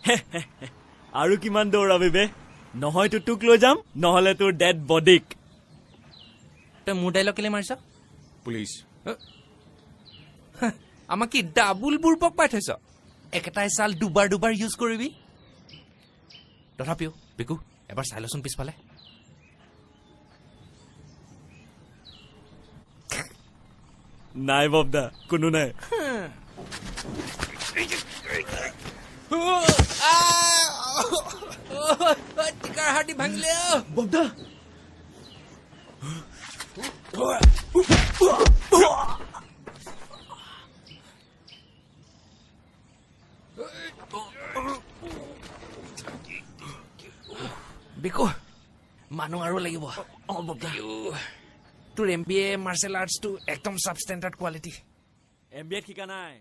আৰু কিমান দৌৰাবি বে নহয়তো তোক লৈ যাম নহলে তোৰ ডেড বডিক তই মোৰ ডাইলগ কেলে মাৰিছ পুলিচ আমাক কি ডাবুল বুৰপক পাই থৈছ একেটাই চাল দুবাৰ ইউজ কৰিবি তথাপিও বিকু এবাৰ চাই লচোন পিছফালে নাই ববদা কোনো নাই টিকাৰ হাৰ্ডি ভাঙিলে ববদা বিকু মানুহ আৰু লাগিব তোৰ MBA মাৰ্চেল আৰ্টছটো একদম সাবষ্টেণ্ডাৰ্ড কোৱালিটি MBA শিকা নাই